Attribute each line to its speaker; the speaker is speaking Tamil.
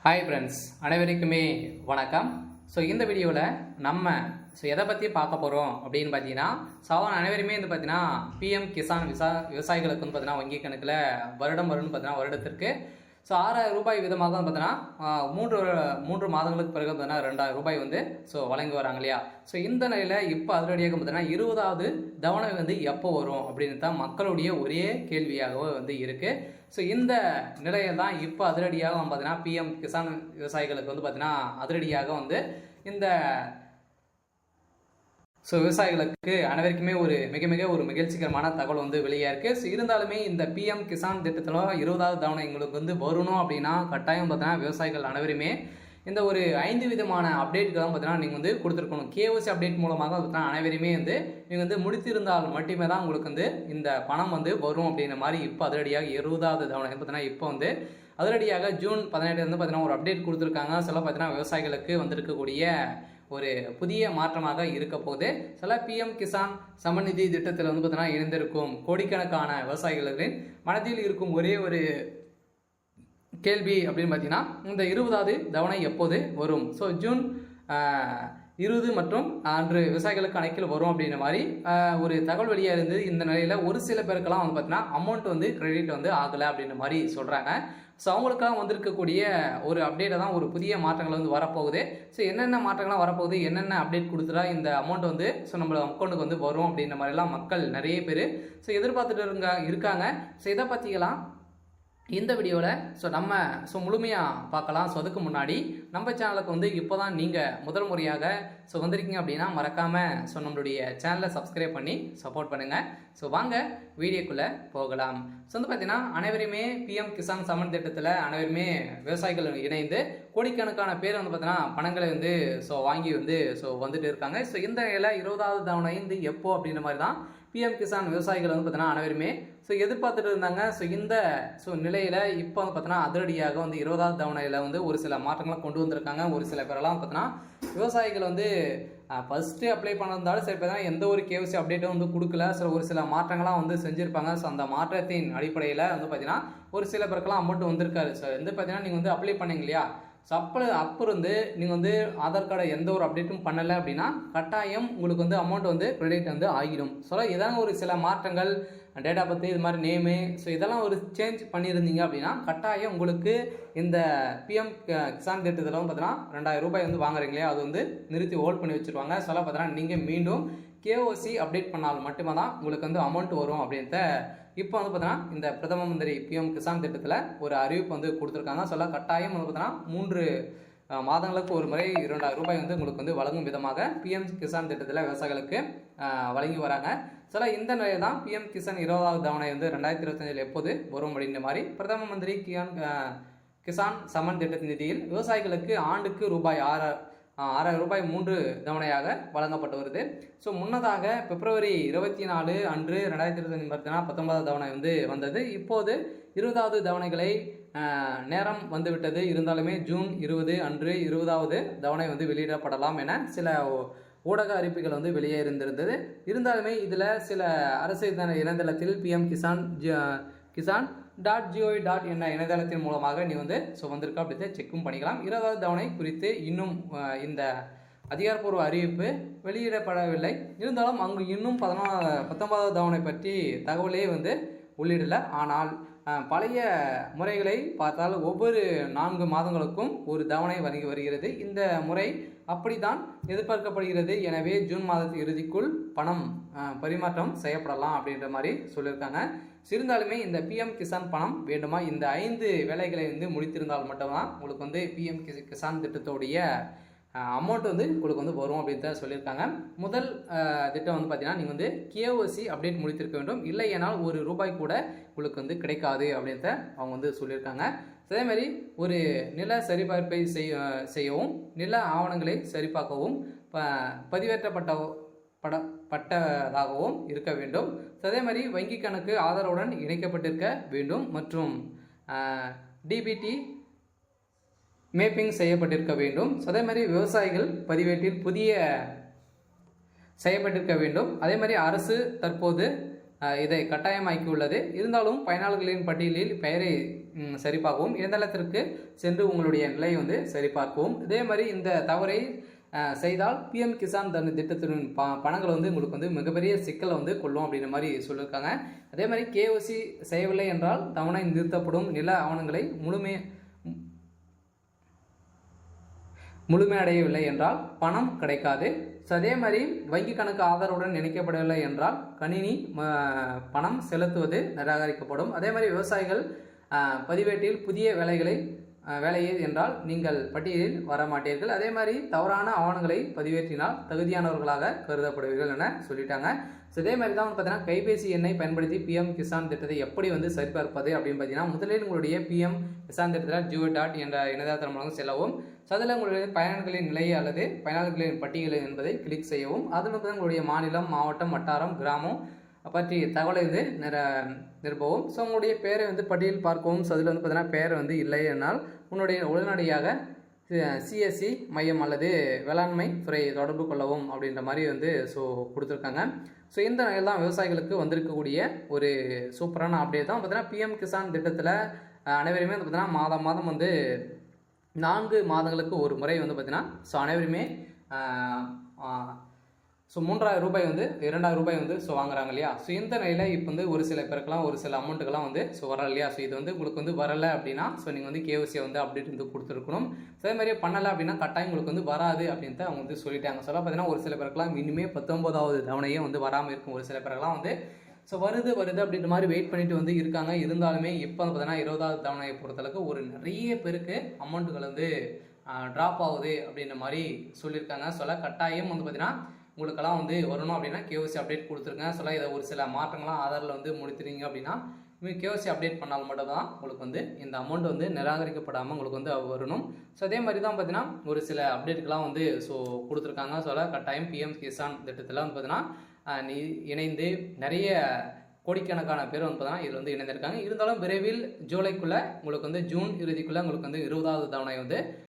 Speaker 1: ஹாய் ஃப்ரெண்ட்ஸ், அனைவருக்குமே வணக்கம். இந்த வீடியோவில் நம்ம எதை பற்றி பார்க்க போகிறோம் அப்படின்னு பார்த்தீங்கன்னா, அனைவருமே பார்த்தீங்கன்னா பிஎம் கிசான் விவசாயிகளுக்கு பார்த்தீங்கன்னா வங்கி கணக்கில் வருடம் பார்த்தீங்கன்னா வருடத்திற்கு 6,000 ரூபாய் விதமாக பார்த்தீங்கன்னா மூன்று மாதங்களுக்கு பிறகு பார்த்தீங்கன்னா 2,000 ரூபாய் வழங்கி வராங்க இல்லையா. இந்த நிலையில் இப்போ அதிரடியாக பார்த்தீங்கன்னா 20வது தவணை எப்போ வரும் அப்படின்னு தான் மக்களுடைய ஒரே கேள்வியாகவே இருக்குது. இந்த நிலையில் தான் இப்போ அதிரடியாக பார்த்தீங்கன்னா பிஎம் கிசான் விவசாயிகளுக்கு பார்த்தீங்கன்னா அதிரடியாக இந்த விவசாயிகளுக்கு அனைவருக்குமே மிக மிக ஒரு மகிழ்ச்சிகரமான தகவல் வெளியாக இருக்குது. இருந்தாலுமே இந்த பிஎம் கிசான் திட்டத்தில் 20வது தவணை எங்களுக்கு வரணும் அப்படின்னா கட்டாயம் பார்த்தீங்கன்னா விவசாயிகள் அனைவருமே இந்த ஒரு 5 விதமான அப்டேட்கள் தான் பார்த்தீங்கன்னா நீங்கள் கொடுத்துருக்கணும். கேஓசி அப்டேட் மூலமாக பார்த்தீங்கன்னா அனைவருமே நீங்கள் முடித்திருந்தால் மட்டுமே தான் உங்களுக்கு இந்த பணம் வரும் அப்படின்ற மாதிரி இப்போ அதிரடியாக 20வது தவணை பார்த்தீங்கன்னா இப்போ அதிரடியாக ஜூன் 18 பார்த்தீங்கன்னா ஒரு அப்டேட் கொடுத்துருக்காங்க. பார்த்தீங்கன்னா விவசாயிகளுக்கு வந்திருக்கக்கூடிய ஒரு புதிய மாற்றமாக இருக்க போது. பிஎம் கிசான் சமநிதி திட்டத்தில் பார்த்தீங்கன்னா இணைந்திருக்கும் கோடிக்கணக்கான விவசாயிகளின் மனதில் இருக்கும் ஒரே ஒரு கேள்வி அப்படின்னு பார்த்தீங்கன்னா இந்த 20வது தவணை எப்போது வரும். ஜூன் 20 மற்றும் அன்று விவசாயிகளுக்கு கணக்கில் வரும் அப்படின்ற மாதிரி ஒரு தகவல் வெளியாக இருந்தது. இந்த நிலையில் ஒரு சில பேருக்கெல்லாம் பார்த்தீங்கன்னா அமௌண்ட் கிரெடிட் ஆகலை அப்படின்ற மாதிரி சொல்கிறாங்க. அவங்களுக்கெல்லாம் வந்திருக்கக்கூடிய ஒரு அப்டேட்டை தான் ஒரு புதிய மாற்றங்கள் வரப்போகுது. என்னென்ன மாற்றங்கள்லாம் வரப்போகுது, என்னென்ன அப்டேட் கொடுத்துட்டா இந்த அமௌண்ட் நம்மளோட அக்கௌண்ட்டுக்கு வரும் அப்படின்ற மாதிரிலாம் மக்கள் நிறைய பேர் எதிர்பார்த்துட்டு இருக்காங்க. இதை பற்றிக்கலாம் இந்த வீடியோவில் நம்ம முழுமையாக பார்க்கலாம். அதுக்கு முன்னாடி நம்ம சேனலுக்கு இப்போ தான் நீங்கள் முதல் முறையாக வந்திருக்கீங்க அப்படின்னா மறக்காமல் நம்மளுடைய சேனலை சப்ஸ்கிரைப் பண்ணி சப்போர்ட் பண்ணுங்கள். வாங்க வீடியோக்குள்ளே போகலாம். பார்த்தீங்கன்னா அனைவருமே பிஎம் கிசான் சம்மன் திட்டத்தில் அனைவருமே விவசாயிகள் இணைந்து கோடிக்கணக்கான பேர் பார்த்தீங்கன்னா பணங்களை வாங்கி வந்துட்டு இருக்காங்க. இந்த நிலையில் 20வது தவணை எப்போ அப்படின்ற மாதிரி தான் பிஎம் கிசான் விவசாயிகள் பார்த்தீங்கன்னா அனைவருமே எதிர்பார்த்துட்டு இருந்தாங்க. இந்த நிலையில் இப்போ பார்த்தீங்கன்னா அதிரடியாக 20வது தவணையில் ஒரு சில மாற்றங்களை கொண்டு வந்திருக்காங்க. ஒரு சில பேரெல்லாம் பார்த்தீங்கன்னா விவசாயிகள் ஃபஸ்ட்டு அப்ளை பண்ணிருந்தாலும் சரி பார்த்தீங்கன்னா எந்த ஒரு கேஓசி அப்டேட்டும் கொடுக்கல. ஒரு சில மாற்றங்கள்லாம் செஞ்சுருப்பாங்க. அந்த மாற்றத்தின் அடிப்படையில் பார்த்தீங்கன்னா ஒரு சில பேருக்கெல்லாம் அமௌண்ட் வந்திருக்காரு. பார்த்தீங்கன்னா நீங்கள் அப்ளை பண்ணீங்க இல்லையா. அப்போ நீங்கள் ஆதார் கார்டை எந்த ஒரு அப்டேட்டும் பண்ணலை அப்படின்னா கட்டாயம் உங்களுக்கு அமௌண்ட் கிரெடிட் ஆகிடும். ஏதாவது ஒரு சில மாற்றங்கள் டேட்டா பற்றி இது மாதிரி நேமு இதெல்லாம் ஒரு சேஞ்ச் பண்ணியிருந்தீங்க அப்படின்னா கட்டாயம் உங்களுக்கு இந்த பிஎம் கிசான் திட்டத்தில் பார்த்தீங்கன்னா 2,000 ரூபாய் வாங்குறீங்களே அது நிறுத்தி ஹோல்ட் பண்ணி வச்சுருவாங்க. பார்த்தீங்கன்னா நீங்கள் மீண்டும் கேஓசி அப்டேட் பண்ணால் மட்டுமே தான் உங்களுக்கு அமௌண்ட் வரும் அப்படின்ட்டு இப்போ பார்த்தீங்கன்னா இந்த பிரதம மந்திரி பிஎம் கிசான் திட்டத்தில் ஒரு அறிவிப்பு கொடுத்துருக்காங்க. கட்டாயம் பார்த்தீங்கன்னா 3 மாதங்களுக்கு ஒரு முறை 2,000 ரூபாய் உங்களுக்கு வழங்கும் விதமாக பிஎம் கிசான் திட்டத்தில் விவசாயிகளுக்கு வழங்கி வராங்க. இந்த நிலையில் தான் பிஎம் கிசான் 20வது தவணை 2025 எப்போது வரும் அப்படின்ற மாதிரி பிரதம மந்திரி கிசான் சம்மன் திட்டத்தின் நிதியில் விவசாயிகளுக்கு ஆண்டுக்கு ரூபாய் 6,000 ரூபாய் 3 தவணையாக வழங்கப்பட்டு வருது. முன்னதாக பிப்ரவரி 24 அன்று 2025 19வது தவணை வந்தது. இப்போது 20வது தவணைகளை நேரம் வந்துவிட்டது. இருந்தாலுமே ஜூன் 20 அன்று 20வது தவணை வெளியிடப்படலாம் என சில ஊடக அறிவிப்புகள் வெளியே இருந்திருந்தது. இருந்தாலுமே இதில் சில அரசு இணையதளத்தில் பிஎம் கிசான் .gov.in இணையதளத்தின் மூலமாக நீ வந்திருக்கா அப்படி செக்கும் பண்ணிக்கலாம். 20வது தவணை குறித்து இன்னும் இந்த அதிகாரப்பூர்வ அறிவிப்பு வெளியிடப்படவில்லை. இருந்தாலும் அங்கு இன்னும் 19வது தவணை பற்றி தகவலே உள்ளிடலை. ஆனால் பழைய முறைகளை பார்த்தால் ஒவ்வொரு 4 மாதங்களுக்கும் ஒரு தவணை வழங்கி வருகிறது. இந்த முறை அப்படித்தான் எதிர்பார்க்கப்படுகிறது. எனவே ஜூன் மாதத்து இறுதிக்குள் பணம் பரிமாற்றம் செய்யப்படலாம் அப்படின்ற மாதிரி சொல்லியிருக்காங்க. இருந்தாலுமே இந்த பிஎம் கிசான் பணம் வேண்டுமா, இந்த 5 வேலைகளை முடித்திருந்தால் மட்டும்தான் உங்களுக்கு பிஎம் கிசான் திட்டத்தோடைய அமௌண்ட் உங்களுக்கு வரும் அப்படின்னு தான் சொல்லியிருக்காங்க. முதல் திட்டம் பார்த்தீங்கன்னா நீங்கள் கேஓசி அப்டேட் முடித்திருக்க வேண்டும். இல்லை ஏனால் ₹1 கூட உங்களுக்கு கிடைக்காது அப்படின்ட்டு அவங்க சொல்லியிருக்காங்க. அதே மாதிரி ஒரு நில சரிபார்ப்பை செய்யவும் நில ஆவணங்களை சரிபார்க்கவும் பதிவேற்றப்பட்டதாகவும் இருக்க வேண்டும். அதே மாதிரி வங்கி கணக்கு ஆதாருடன் இணைக்கப்பட்டிருக்க வேண்டும் மற்றும் டிபிடி மேப்பிங் செய்யப்பட்டிருக்க வேண்டும். அதே மாதிரி விவசாயிகள் பதிவேட்டில் புதிய செய்யப்பட்டிருக்க வேண்டும். அதே மாதிரி அரசு தற்போது இதை கட்டாயமாக்கி உள்ளது. இருந்தாலும் பயனாளர்களின் பட்டியலில் பெயரை சரிபார்க்கவும், இணையதளத்திற்கு சென்று உங்களுடைய நிலையை வந்து சரிபார்க்கவும். இதே மாதிரி இந்த தவறை செய்தால் பிஎம் கிசான் தன் திட்டத்தின் பணங்கள் வந்து உங்களுக்கு வந்து மிகப்பெரிய சிக்கலை வந்து கொள்ளும் அப்படின்ற மாதிரி சொல்லியிருக்காங்க. அதே மாதிரி கேஒசி செய்யவில்லை என்றால் தவணை நிறுத்தப்படும், நில ஆவணங்களை முழுமையடையவில்லை என்றால் பணம் கிடைக்காது. ஸோ அதே மாதிரி வங்கி கணக்கு ஆதாருடன் இணைக்கப்படவில்லை என்றால் கணினி பணம் செலுத்துவது நிராகரிக்கப்படும். அதே மாதிரி விவசாயிகள் பதிவேட்டில் புதிய வேலையே என்றால் நீங்கள் பட்டியலில் வர மாட்டீர்கள். அதே மாதிரி தவறான ஆவணங்களை பதிவேற்றினால் தகுதியானவர்களாக கருதப்படுவீர்கள் என சொல்லிட்டாங்க. ஸோ இதே மாதிரி தான் பார்த்தீங்கன்னா கைபேசி எண்ணை பயன்படுத்தி பிஎம் கிசான் திட்டத்தை எப்படி வந்து சரிபார்ப்பது அப்படின்னு பார்த்தீங்கன்னா, முதலில் உங்களுடைய பிஎம் கிசான் திட்டத்தில் GOV.in என்ற இணையதளத்தின் மூலம் செல்லவும். ஸோ அதில் உங்களுடைய பயனாளர்களின் நிலை அல்லது பயனாளர்களின் பட்டியல் என்பதை கிளிக் செய்யவும். அதில் வந்து உங்களுடைய மாநிலம், மாவட்டம், வட்டாரம், கிராமம் பற்றி தகவலை வந்து நிரப்பவும். ஸோ உங்களுடைய பேரை வந்து பட்டியல் பார்க்கவும். ஸோ அதில் வந்து பார்த்தீங்கன்னா பேர் வந்து இல்லை என்னால் உடனடியாக CSC மையம் அல்லது வேளாண்மை துறை தொடர்பு கொள்ளவும் அப்படின்ற மாதிரி வந்து ஸோ கொடுத்துருக்காங்க. ஸோ இந்த எல்லாம் விவசாயிகளுக்கு வந்திருக்கக்கூடிய ஒரு சூப்பரான அப்டேட் தான். பார்த்தீங்கன்னா பிஎம் கிசான் திட்டத்தில் அனைவருமே வந்து பார்த்தீங்கன்னா மாதம் வந்து 4 மாதங்களுக்கு ஒரு முறை வந்து பார்த்தீங்கன்னா ஸோ அனைவருமே ஸோ 3000 ரூபாய் வந்து 2000 ரூபாய் வந்து ஸோ வாங்குறாங்க இல்லையா. ஸோ இந்த நிலையில் இப்போ வந்து ஒரு சில பேருக்கெல்லாம் ஒரு சில அமௌண்ட்டுக்கெல்லாம் வந்து ஸோ வரல இல்லையா. ஸோ இது வந்து உங்களுக்கு வந்து வரலை அப்படின்னா ஸோ நீங்கள் வந்து கேஒசியை வந்து அப்டேட் வந்து கொடுத்துருக்கணும். ஸோ அதே மாதிரியே பண்ணலை அப்படின்னா கட்டாயம் உங்களுக்கு வந்து வராது அப்படின்ட்டு அவங்க வந்து சொல்லிட்டாங்க. சொல்ல பார்த்தீங்கன்னா ஒரு சில பேருக்கெல்லாம் இனிமேல் 19வது தவணையே வந்து வராமல் இருக்கும். ஒரு சில பேருக்கெல்லாம் வந்து ஸோ வருது அப்படின்ற மாதிரி வெயிட் பண்ணிட்டு வந்து இருக்காங்க. இருந்தாலுமே இப்போ வந்து பார்த்தீங்கன்னா 20வது தவணையை பொறுத்தளவுக்கு ஒரு நிறைய பேருக்கு அமௌண்ட்டுகள் வந்து ட்ராப் ஆகுது அப்படின்ற மாதிரி சொல்லியிருக்காங்க. சொல்ல கட்டாயம் வந்து பார்த்தீங்கன்னா உங்களுக்கெல்லாம் வந்து வரணும் அப்படின்னா கேஒசி அப்டேட் கொடுத்துருங்க. சொல்ல இதை ஒரு சில மாற்றங்கள்லாம் ஆதாரில் வந்து முடித்துறீங்க அப்படின்னா கேஒசி அப்டேட் பண்ணால் மட்டும் தான் உங்களுக்கு வந்து இந்த அமௌண்ட் வந்து நிராகரிக்கப்படாமல் உங்களுக்கு வந்து வரணும். ஸோ அதே மாதிரி தான் பார்த்தீங்கன்னா ஒரு சில அப்டேட்டுக்கெலாம் வந்து ஸோ கொடுத்துருக்காங்க. சொல்ல கட்டாயம் பிஎம் கிசான் திட்டத்தில் வந்து பார்த்தீங்கன்னா இணைந்து நிறைய கோடிக்கணக்கான பேர் வந்து பார்த்தீங்கன்னா இதில் வந்து இணைந்திருக்காங்க. இருந்தாலும் விரைவில் ஜூலைக்குள்ளே உங்களுக்கு வந்து ஜூன் இறுதிக்குள்ளே உங்களுக்கு வந்து 20வது தவணை வந்து